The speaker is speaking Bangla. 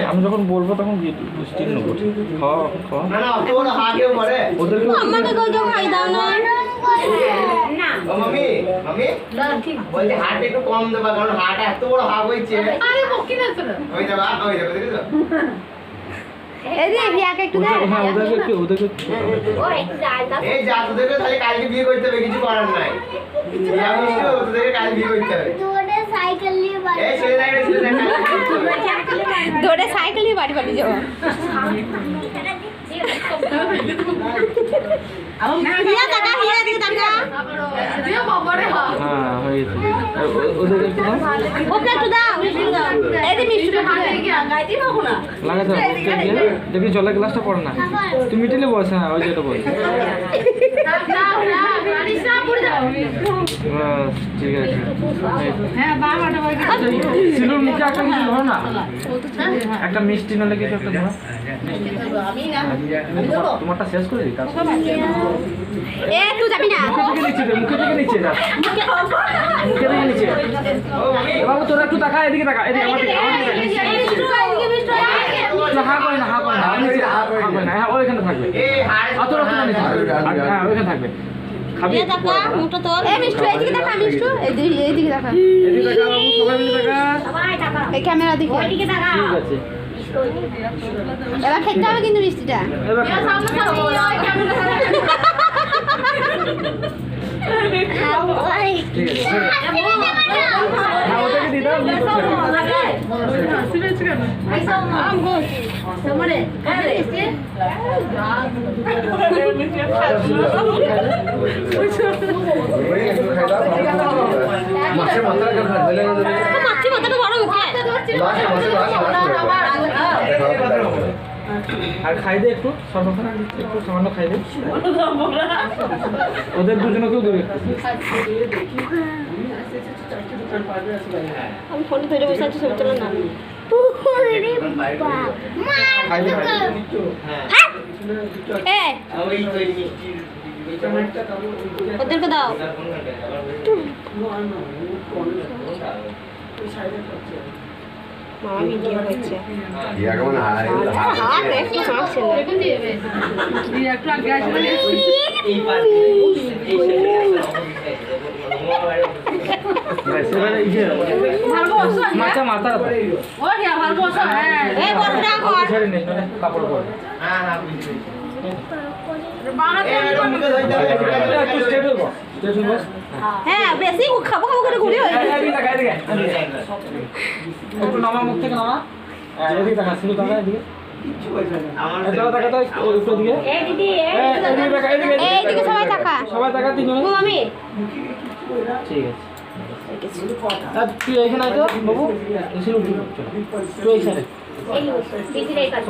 আমি যখন বলবো তখন মিষ্টি নেবো। খাওয়া খাওয়া ওদেরকে আমাকে কইতো খাই দাও না। মামি মামি বলছি হাট একটু কম দেবা, কারণ হাট এত বড় হাগ হয়েছে। আরে বকি না তো ওই দেবা দেখো এই যে ভিয়াকে একটু দে। হ্যাঁ ওদেরকে ও একটু যাই দাও। এই যা তোদেরকে তাহলে কালকে বিয়ে করতে হবে, কিছু করার নাই। বিয়ে মিষ্টি তোদেরকে কাল বিয়ে করতে হবে। দৌড়ে সাইকেল নিয়ে বাড়ি। এই ছেলে লাগে দৌড়ে সাইকেল নিয়ে বাড়ি পালিয়ে যাবো। হিয়া টাকা হিয়া দিকে টাকা। দিও বাবারে হ্যাঁ হ্যাঁ হয়েছে। ওদেরকে একটু দাও, ওকে একটু দাও। এই যে মিষ্টি হাতে গিয়ে গাইতে পাবো না লাগাতে হবে। দেখি জলের গ্লাসটা পড়ে না, তুমি মিটিলে বস। হ্যাঁ ওই যেটা বল। না না গাড়ি না পড়ে যাবে। বাস ঠিক আছে। হ্যাঁ বাবাটা বাকি সিলুর মুখে একটা কিছু ধরো না, একটা মিষ্টি নলে কিছু একটা ধরো। আমি না তোমারটা শেষ করে দিই তারপর এ তুই যাবি না। মুখে থেকে নিচে যা, মুখে থেকে নিচে। বাবু তোরা একটু তাকা, এদিকে তাকা, এদিকে আমার দিকে, আমার দিকে। হ্যাঁ করে না, হ্যাঁ করে না, নিচে হ্যাঁ করে না। হ্যাঁ ওইখানে থাকবে, তোরা তোরা নিচে হ্যাঁ ওইখানে থাকবে। খাবি এ টাকা মুটো তোর। এ মিষ্টি এইদিকে দেখা মিষ্টি। এইদিকে দেখা। এদিকে তাকা বাবু, সবাই মিলে তাকা। সবাই টাকা। এই ক্যামেরা দিকে। এইদিকে টাকা। ঠিক আছে। এবার খেতে হবে কিন্তু মিষ্টিটা। এবার এর সামনে থাকো ক্যামেরা ঠিক আছে। হ্যাঁ ওটাকে দিয়ে দাও। সিলেক্ট করো আইসা আম গোস তোমারে আরে মাছের মাথাটা খাবে মাছি মাথাটা বড় মুখে। আর খাই দে একটু, সর্বক্ষণ একটু সামান্য খাই দে। ওদের দুজনকেও দেবে একটু। আমি ফোনটা ধরে বসে আছি, ছবি তোলা না। খাই দে, হ্যাঁ ওদেরকে দাও। মামা ভিডিও করছে। হাত একটু কাঁপছে না। এখন দিবে একটু আগে আসবে ভালোবাসা মাথা মাথা ও হ্যাঁ ভালোবাসা হ্যাঁ এই বড়টা কর। ছেড়ে নে, কাপড় পর। হ্যাঁ হ্যাঁ বুঝছি। বাগাতে একটু স্টেট হবো, স্টেট হবো। হ্যাঁ বেশি খাবো খাবো করে ঘুরে হয়ে এদিকে তাকা, এদিকে একটু নামা, মুখ থেকে নামা। এদিকে তাকা, শুধু তাকা এদিকে। এদিকে তাকা, তো একটু এদিকে। এই দিদি এদিকে তাকা, এদিকে। এইদিকে সবাই টাকা। সবাই তাকা, তিনজনে। ও আমি ঠিক আছে। আর তুই এখানে আয় তো বাবু, তুই এই সাইডে। এই দিদি এই কাজ।